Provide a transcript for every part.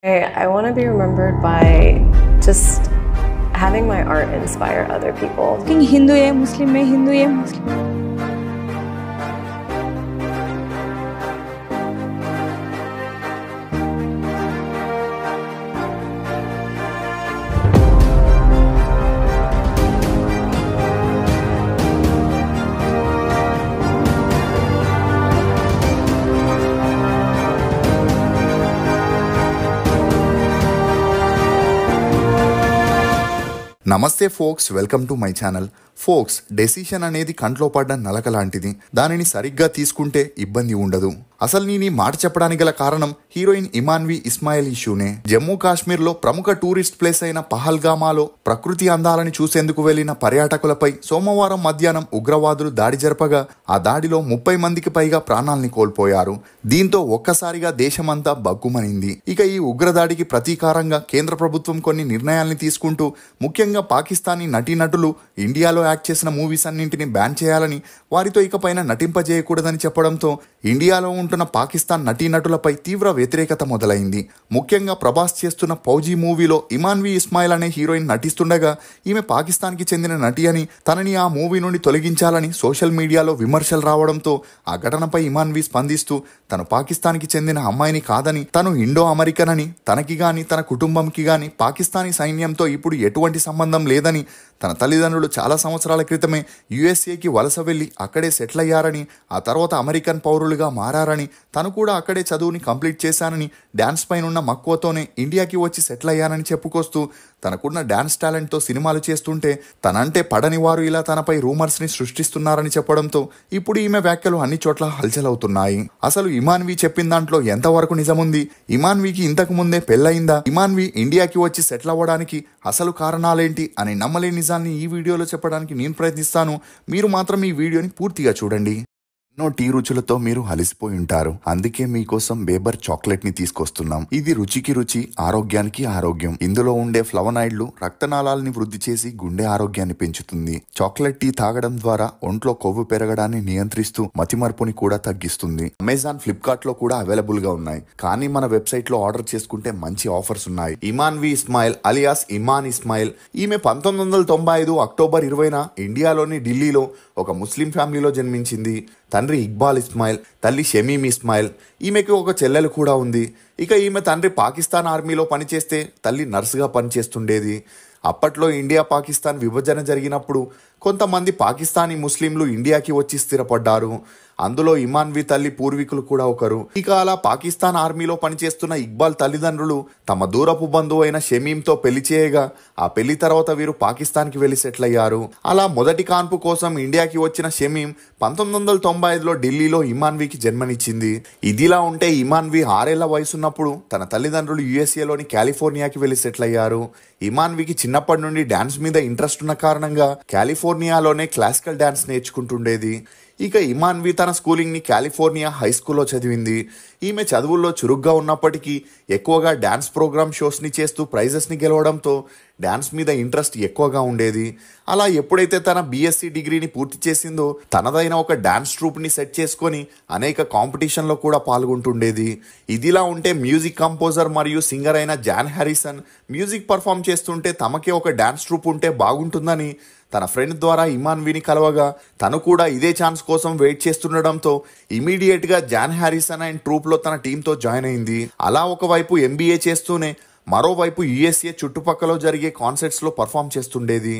I want to be remembered by just having my art inspire other people. Hindu है मुस्लिम है हिंदू है Muslim నమస్తే folks, welcome to my channel. Folks, decision అనేది కంట్లో పడ్డ నలక లాంటిది. దానిని సరిగ్గా తీసుకుంటే ఇబ్బంది ఉండదు. అసలు నేను ఈ మాట చెప్పడానికి గల కారణం హీరోయిన్ ఇమాన్వి ఇస్మాయిల్ ఇష్యూనే. జమ్మూ కాశ్మీర్ లో ప్రముఖ టూరిస్ట్ ప్లేస్ అయిన పహల్గామాలో ప్రకృతి అందాలని చూసేందుకు వెళ్లిన పర్యాటకులపై సోమవారం మధ్యాహ్నం ఉగ్రవాదులు దాడి జరపగా ఆ దాడిలో 30 మందికి పైగా ప్రాణాల్ని కోల్పోయారు. దీంతో ఒక్కసారిగా దేశమంతా బగ్గుమనింది. ఇక ఈ ఉగ్రదాడికి ప్రతీకారంగా కేంద్ర ప్రభుత్వం కొన్ని నిర్ణయాల్ని తీసుకుంటూ ముఖ్యంగా పాకిస్తానీ నటీనటులు ఇండియాలో యాక్ట్ చేసిన మూవీస్ అన్నింటినీ బ్యాన్ చేయాలని, వారితో ఇకపైన నటింపజేయకూడదని చెప్పడంతో ఇండియాలో ఉంటున్న పాకిస్తాన్ నటీనటులపై తీవ్ర వ్యతిరేకత మొదలైంది. ముఖ్యంగా ప్రభాస్ చేస్తున్న ఫౌజీ మూవీలో ఇమాన్వి ఇస్మాయిల్ అనే హీరోయిన్ నటిస్తుండగా ఈమె పాకిస్తాన్కి చెందిన నటి అని, తనని ఆ మూవీ నుండి తొలగించాలని సోషల్ మీడియాలో విమర్శలు రావడంతో ఆ ఘటనపై ఇమాన్వి స్పందిస్తూ తను పాకిస్తాన్కి చెందిన అమ్మాయిని కాదని, తను ఇండో అమెరికన్ అని, తనకి గాని తన కుటుంబంకి గాని పాకిస్తానీ సైన్యంతో ఇప్పుడు ఎటువంటి సంబంధం లేదని, తన తల్లిదండ్రులు చాలా సంవత్సరాల క్రితమే యుఎస్ఏకి వలస వెళ్లి అక్కడే సెటిల్ అయ్యారని, ఆ తర్వాత అమెరికన్ పౌరులుగా మారారని, తను కూడా అక్కడే చదువుని కంప్లీట్ చేశానని, డాన్స్ పైనున్న మక్కువతోనే ఇండియాకి వచ్చి సెటిల్ అయ్యానని చెప్పుకొస్తూ తనకున్న డాన్స్ టాలెంట్తో సినిమాలు చేస్తుంటే తనంటే పడని వారు ఇలా తనపై రూమర్స్ని సృష్టిస్తున్నారని చెప్పడంతో ఇప్పుడు ఈమె వ్యాఖ్యలు అన్ని చోట్ల హల్చలవుతున్నాయి. అసలు ఇమాన్వి చెప్పిన దాంట్లో ఎంతవరకు నిజముంది? ఇమాన్వికి ఇంతకు ముందే పెళ్ళయిందా? ఇమాన్వి ఇండియాకి వచ్చి సెటిల్ అవ్వడానికి అసలు కారణాలేంటి అని నమ్మలేని నిజాన్ని ఈ వీడియోలో చెప్పడానికి నేను ప్రయత్నిస్తాను. మీరు మాత్రం ఈ వీడియోని పూర్తిగా చూడండి. ఎన్నో టీ రుచులతో మీరు అలసిపోయి ఉంటారు. అందుకే మీకోసం బేబర్ చాక్లెట్ ని తీసుకొస్తున్నాం. ఇది రుచికి రుచి, ఆరోగ్యానికి ఆరోగ్యం. ఇందులో ఉండే ఫ్లవనాయిడ్లు రక్తనాళాలని వృద్ధి చేసి గుండె ఆరోగ్యాన్ని పెంచుతుంది. చాక్లెట్ టీ తాగడం ద్వారా ఒంట్లో కొవ్వు పెరగడాన్ని నియంత్రిస్తూ మతిమరుపుని కూడా తగ్గిస్తుంది. అమెజాన్, ఫ్లిప్కార్ట్ లో కూడా అవైలబుల్ గా ఉన్నాయి. కానీ మన వెబ్సైట్ లో ఆర్డర్ చేసుకుంటే మంచి ఆఫర్స్ ఉన్నాయి. ఇమాన్వి ఇస్మాయిల్ అలియాస్ ఇమాన్ ఇస్మాయిల్, ఈమె 1995 అక్టోబర్ 20న ఇండియాలోని ఢిల్లీలో ఒక ముస్లిం ఫ్యామిలీలో జన్మించింది. తండ్రి ఇక్బాల్ ఇస్మాయిల్, తల్లి షమీమ్ ఇస్మాయిల్. ఈమెకి ఒక చెల్లెలు కూడా ఉంది. ఇక ఈమె తండ్రి పాకిస్తాన్ ఆర్మీలో పనిచేస్తే తల్లి నర్సుగా పనిచేస్తుండేది. అప్పట్లో ఇండియా పాకిస్తాన్ విభజన జరిగినప్పుడు కొంతమంది పాకిస్తానీ ముస్లింలు ఇండియాకి వచ్చి స్థిరపడ్డారు. అందులో ఇమాన్వి తల్లి పూర్వీకులు కూడా ఒకరు. ఇక అలా పాకిస్తాన్ ఆర్మీలో పనిచేస్తున్న ఇక్బాల్ తల్లిదండ్రులు తమ దూరపు బంధువు అయిన షమీమ్తో పెళ్లి చేయగా ఆ పెళ్లి తర్వాత వీరు పాకిస్తాన్కి వెళ్లి సెటిల్ అయ్యారు. అలా మొదటి కాన్పు కోసం ఇండియాకి వచ్చిన షమీమ్ 1995లో ఢిల్లీలో ఇమాన్వికి జన్మనిచ్చింది. ఇదిలా ఉంటే ఇమాన్వి 6 ఏళ్ల వయసున్నప్పుడు తన తల్లిదండ్రులు యుఎస్ఏలోని కాలిఫోర్నియాకి వెళ్లి సెటిల్ అయ్యారు. ఇమాన్వికి చిన్నప్పటి నుండి డాన్స్ మీద ఇంట్రెస్ట్ ఉన్న కారణంగా కాలిఫోర్నియాలోనే క్లాసికల్ డాన్స్ నేర్చుకుంటుండేది. ఇక ఇమాన్వి తన స్కూలింగ్ని కాలిఫోర్నియా హై స్కూల్లో చదివింది. ఈమె చదువుల్లో చురుగ్గా ఉన్నప్పటికీ ఎక్కువగా డ్యాన్స్ ప్రోగ్రామ్ షోస్ని చేస్తూ ప్రైజెస్ని గెలవడంతో డ్యాన్స్ మీద ఇంట్రెస్ట్ ఎక్కువగా ఉండేది. అలా ఎప్పుడైతే తన బీఎస్సీ డిగ్రీని పూర్తి చేసిందో తనదైన ఒక డ్యాన్స్ ట్రూప్ని సెట్ చేసుకొని అనేక కాంపిటీషన్లో కూడా పాల్గొంటుండేది. ఇదిలా ఉంటే మ్యూజిక్ కంపోజర్ మరియు సింగర్ అయిన జాన్ హ్యారిసన్ మ్యూజిక్ పర్ఫామ్ చేస్తుంటే తమకే ఒక డ్యాన్స్ ట్రూప్ ఉంటే బాగుంటుందని తన ఫ్రెండ్ ద్వారా ఇమాన్విని కలవగా తను కూడా ఇదే ఛాన్స్ కోసం వెయిట్ చేస్తుండడంతో ఇమీడియట్ గా జాన్ హ్యారిసన్ అండ్ ట్రూప్ లో తన టీంతో జాయిన్ అయింది. అలా ఒకవైపు ఎంబీఏ చేస్తూనే మరోవైపు యుఎస్ఏ చుట్టుపక్కల జరిగే కాన్సర్ట్స్ లో పర్ఫామ్ చేస్తుండేది.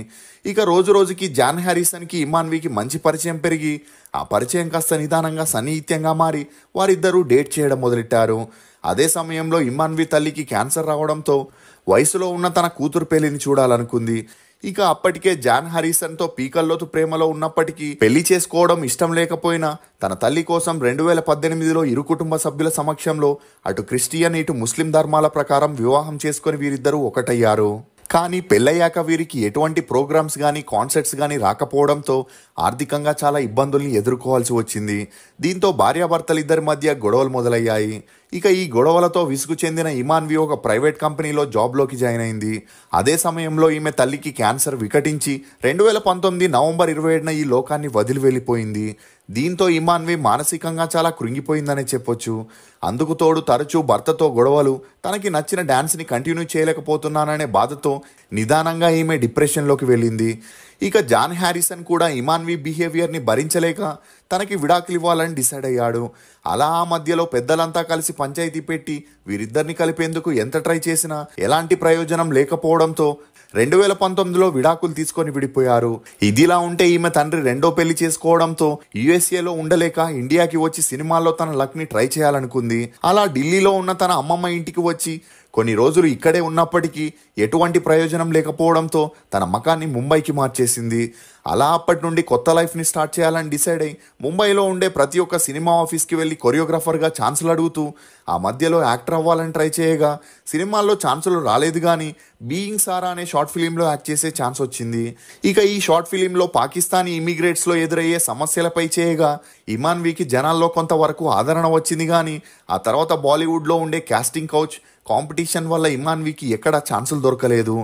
ఇక రోజు రోజుకి జాన్ హ్యారిసన్ కి ఇమాన్వికి మంచి పరిచయం పెరిగి ఆ పరిచయం కాస్త నిదానంగా సన్నిహిత్యంగా మారి వారిద్దరూ డేట్ చేయడం మొదలెట్టారు. అదే సమయంలో ఇమాన్వి తల్లికి క్యాన్సర్ రావడంతో వయసులో ఉన్న తన కూతురు పెళ్లిని చూడాలనుకుంది. ఇక అప్పటికే జాన్ హ్యారిసన్తో పీకల్లోతు ప్రేమలో ఉన్నప్పటికీ పెళ్లి చేసుకోవడం ఇష్టం లేకపోయినా తన తల్లి కోసం 2018లో ఇరు కుటుంబ సభ్యుల సమక్షంలో అటు క్రిస్టియన్ ఇటు ముస్లిం ధర్మాల ప్రకారం వివాహం చేసుకుని వీరిద్దరూ ఒకటయ్యారు. కానీ పెళ్ళయ్యాక వీరికి ఎటువంటి ప్రోగ్రామ్స్ కానీ కాన్సర్ట్స్ కానీ రాకపోవడంతో ఆర్థికంగా చాలా ఇబ్బందుల్ని ఎదుర్కోవాల్సి వచ్చింది. దీంతో భార్యాభర్తలిద్దరి మధ్య గొడవలు మొదలయ్యాయి. ఇక ఈ గొడవలతో విసుగు చెందిన ఇమాన్వి ఒక ప్రైవేట్ కంపెనీలో జాబ్లోకి జాయిన్ అయింది. అదే సమయంలో ఈమె తల్లికి క్యాన్సర్ వికటించి 2019 నవంబర్ 27న ఈ లోకాన్ని వదిలి వెళ్ళిపోయింది. దీంతో ఇమాన్వి మానసికంగా చాలా కృంగిపోయిందనే చెప్పొచ్చు. అందుకు తోడు తరచూ భర్తతో గొడవలు, తనకి నచ్చిన డ్యాన్స్ని కంటిన్యూ చేయలేకపోతున్నాననే బాధతో నిదానంగా ఈమె డిప్రెషన్లోకి వెళ్ళింది. ఇక జాన్ హ్యారిసన్ కూడా ఇమాన్వి బిహేవియర్ని భరించలేక తనకి విడాకులు ఇవ్వాలని డిసైడ్ అయ్యాడు. అలా ఆ మధ్యలో పెద్దలంతా కలిసి పంచాయతీ పెట్టి వీరిద్దరిని కలిపేందుకు ఎంత ట్రై చేసినా ఎలాంటి ప్రయోజనం లేకపోవడంతో 2019లో విడాకులు తీసుకొని విడిపోయారు. ఇదిలా ఉంటే ఈమె తండ్రి రెండో పెళ్లి చేసుకోవడంతో యుఎస్ఏలో ఉండలేక ఇండియాకి వచ్చి సినిమాల్లో తన లక్ని ట్రై చేయాలనుకుంది. అలా ఢిల్లీలో ఉన్న తన అమ్మమ్మ ఇంటికి వచ్చి కొన్ని రోజులు ఇక్కడే ఉన్నప్పటికీ ఎటువంటి ప్రయోజనం లేకపోవడంతో తన మకాన్ని ముంబైకి మార్చేసింది. అలా అప్పటి నుండి కొత్త లైఫ్ని స్టార్ట్ చేయాలని డిసైడ్ అయి ముంబైలో ఉండే ప్రతి ఒక్క సినిమా ఆఫీస్కి వెళ్ళి కొరియోగ్రాఫర్గా ఛాన్సులు అడుగుతూ ఆ మధ్యలో యాక్టర్ అవ్వాలని ట్రై చేయగా సినిమాల్లో ఛాన్సులు రాలేదు, కానీ బీయింగ్ సారా అనే షార్ట్ ఫిలింలో యాక్ట్ చేసే ఛాన్స్ వచ్చింది. ఇక ఈ షార్ట్ ఫిలింలో పాకిస్తానీ ఇమిగ్రేట్స్లో ఎదురయ్యే సమస్యలపై చేయగా ఇమాన్వికి జనాల్లో కొంతవరకు ఆదరణ వచ్చింది, కానీ ఆ తర్వాత బాలీవుడ్లో ఉండే కాస్టింగ్ కౌచ్ కాంపిటీషన్ వల్ల ఇమాన్వికి ఎక్కడా ఛాన్సులు దొరకలేదు.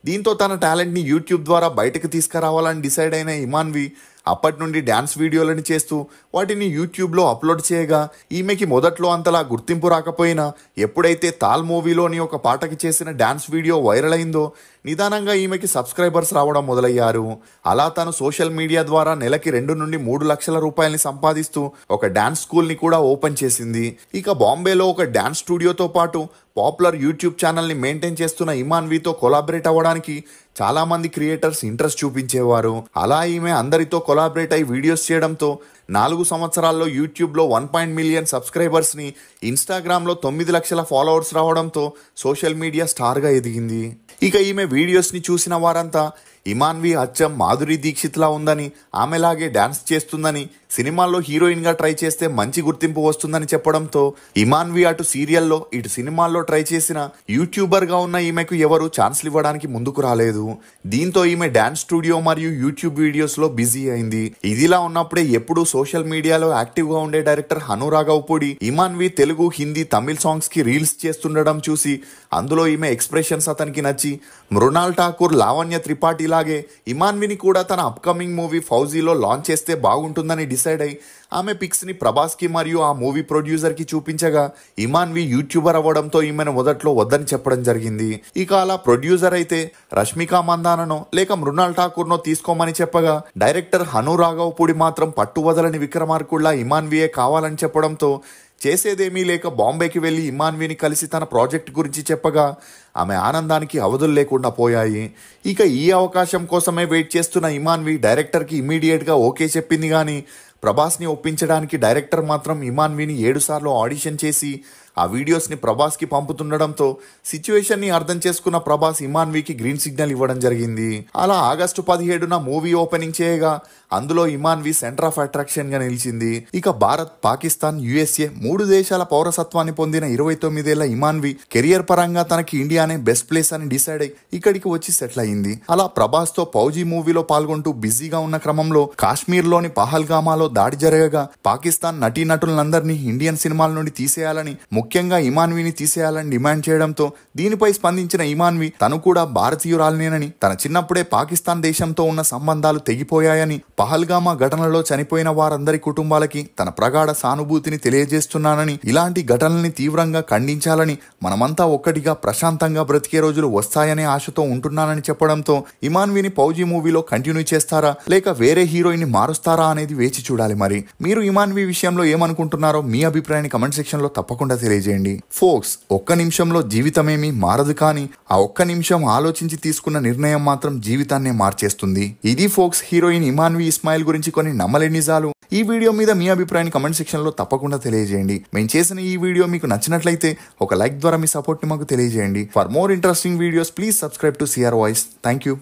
దీంతో తన టాలెంట్ని యూట్యూబ్ ద్వారా బయటకు తీసుకురావాలని డిసైడ్ అయిన ఇమాన్వి అప్పటి నుండి డ్యాన్స్ వీడియోలను చేస్తూ వాటిని యూట్యూబ్లో అప్లోడ్ చేయగా ఈమెకి మొదట్లో అంతలా గుర్తింపు రాకపోయినా ఎప్పుడైతే తాల్ మూవీలోని ఒక పాటకి చేసిన డ్యాన్స్ వీడియో వైరల్ అయిందో నిదానంగా ఈమెకి సబ్స్క్రైబర్స్ రావడం మొదలయ్యారు. అలా తను సోషల్ మీడియా ద్వారా నెలకి 2 నుండి 3 లక్షల రూపాయలని సంపాదిస్తూ ఒక డ్యాన్స్ స్కూల్ని కూడా ఓపెన్ చేసింది. ఇక బాంబేలో ఒక డ్యాన్స్ స్టూడియోతో పాటు పాపులర్ యూట్యూబ్ ఛానల్ని మెయింటైన్ చేస్తున్న ఇమాన్వితో కొలాబరేట్ అవ్వడానికి చాలా మంది క్రియేటర్స్ ఇంట్రెస్ట్ చూపించేవారు. అలా ఈమె అందరితో కొలాబరేట్ అయి వీడియోస్ చేయడంతో 4 సంవత్సరాల్లో యూట్యూబ్లో 1 మిలియన్ సబ్స్క్రైబర్స్ని, ఇన్స్టాగ్రామ్లో 9 లక్షల ఫాలోవర్స్ రావడంతో సోషల్ మీడియా స్టార్గా ఎదిగింది. ఇక ఈమె వీడియోస్ని చూసిన వారంతా ఇమాన్వి అచ్చం మాధురి దీక్షిత్లా ఉందని, ఆమెలాగే డాన్స్ చేస్తుందని, సినిమాల్లో హీరోయిన్గా ట్రై చేస్తే మంచి గుర్తింపు వస్తుందని చెప్పడంతో ఇమాన్వి అటు సీరియల్లో ఇటు సినిమాల్లో ట్రై చేసిన యూట్యూబర్గా ఉన్న ఈమెకు ఎవరు ఛాన్స్లు ఇవ్వడానికి ముందుకు రాలేదు. దీంతో ఈమె డాన్స్ స్టూడియో మరియు యూట్యూబ్ వీడియోస్లో బిజీ అయింది. ఇదిలా ఉన్నప్పుడే ఎప్పుడూ సోషల్ మీడియాలో యాక్టివ్గా ఉండే డైరెక్టర్ హను రాఘవపూడి ఇమాన్వి తెలుగు, హిందీ, తమిళ్ సాంగ్స్కి రీల్స్ చేస్తుండడం చూసి అందులో ఈమె ఎక్స్ప్రెషన్స్ అతనికి నచ్చి మృణాల్ ఠాకూర్, లావణ్య త్రిపాఠి లాగే ఇమాన్విని కూడా తన అప్కమింగ్ మూవీ ఫౌజీలో లాంచ్ చేస్తే బాగుంటుందని డిసైడ్ అయి ఆమె పిక్స్ని ప్రభాస్కి మరియు ఆ మూవీ ప్రొడ్యూసర్కి చూపించగా ఇమాన్వి యూట్యూబర్ అవ్వడంతో ఈమెను మొదట్లో వద్దని చెప్పడం జరిగింది. ఇక అలా ప్రొడ్యూసర్ అయితే రష్మిక మందాననో లేక మృణాల్ ఠాకూర్నో తీసుకోమని చెప్పగా డైరెక్టర్ హను రాఘవపూడి మాత్రం పట్టువదలని విక్రమార్కుల్లా ఇమాన్వియే కావాలని చెప్పడంతో చేసేదేమీ లేక బాంబేకి వెళ్ళి ఇమాన్విని కలిసి తన ప్రాజెక్ట్ గురించి చెప్పగా ఆమె ఆనందానికి అవధులు లేకుండా పోయాయి. ఇక ఈ అవకాశం కోసమే వెయిట్ చేస్తున్న ఇమాన్వి డైరెక్టర్కి ఇమ్మీడియట్గా ఓకే చెప్పింది, కానీ ప్రభాస్ని ఒప్పించడానికి డైరెక్టర్ మాత్రం ఇమాన్విని 7 సార్లు ఆడిషన్ చేసి ఆ వీడియోస్ని ప్రభాస్కి పంపుతుండడంతో సిచ్యువేషన్ని అర్థం చేసుకున్న ప్రభాస్ ఇమాన్వికి గ్రీన్ సిగ్నల్ ఇవ్వడం జరిగింది. అలా ఆగస్టు 17న మూవీ ఓపెనింగ్ చేయగా అందులో ఇమాన్వి సెంటర్ ఆఫ్ అట్రాక్షన్గా నిలిచింది. ఇక భారత్, పాకిస్తాన్, యుఎస్ఏ 3 దేశాల పౌరసత్వాన్ని పొందిన 29 ఏళ్ల ఇమాన్వి కెరియర్ పరంగా తనకి ఇండియానే బెస్ట్ ప్లేస్ అని డిసైడ్ అయి ఇక్కడికి వచ్చి సెటిల్ అయింది. అలా ప్రభాస్తో ఫౌజీ మూవీలో పాల్గొంటూ బిజీగా ఉన్న క్రమంలో కాశ్మీర్లోని పహల్గామాలో దాడి జరగగా పాకిస్తాన్ నటీనటులందరినీ ఇండియన్ సినిమాల నుండి తీసేయాలని, ముఖ్యంగా ఇమాన్విని తీసేయాలని డిమాండ్ చేయడంతో దీనిపై స్పందించిన ఇమాన్వి తను కూడా భారతీయురాలనేనని, తన చిన్నప్పుడే పాకిస్తాన్ దేశంతో ఉన్న సంబంధాలు తెగిపోయాయని, పహల్గామా ఘటనలో చనిపోయిన వారందరి కుటుంబాలకి తన ప్రగాఢ సానుభూతిని తెలియజేస్తున్నానని, ఇలాంటి ఘటనల్ని తీవ్రంగా ఖండించాలని, మనమంతా ఒక్కటిగా ప్రశాంతంగా బ్రతికే రోజులు వస్తాయనే ఆశతో ఉంటున్నానని చెప్పడంతో ఇమాన్విని ఫౌజీ మూవీలో కంటిన్యూ చేస్తారా లేక వేరే హీరోయిన్ ని మారుస్తారా అనేది వేచి చూడాలి. మరి మీరు ఇమాన్వి విషయంలో ఏమనుకుంటున్నారో మీ అభిప్రాయాన్ని కమెంట్ సెక్షన్ లో తప్పకుండా తెలియజేయండి. ఫోక్స్, ఒక్క నిమిషంలో జీవితమేమీ మారదు, కానీ ఆ ఒక్క నిమిషం ఆలోచించి తీసుకున్న నిర్ణయం మాత్రం జీవితాన్నే మార్చేస్తుంది. ఇది ఫోక్స్ హీరోయిన్ ఇమాన్వి ఇస్మాయిల్ గురించి కొన్ని నమ్మలేని నిజాలు. ఈ వీడియో మీద మీ అభిప్రాయాన్ని కమెంట్ సెక్షన్ లో తప్పకుండా తెలియజేయండి. మేము చేసిన ఈ వీడియో మీకు నచ్చినట్లయితే ఒక లైక్ ద్వారా మీ సపోర్ట్ ని మాకు తెలియజేయండి. For more interesting videos please subscribe to CR voice. Thank you.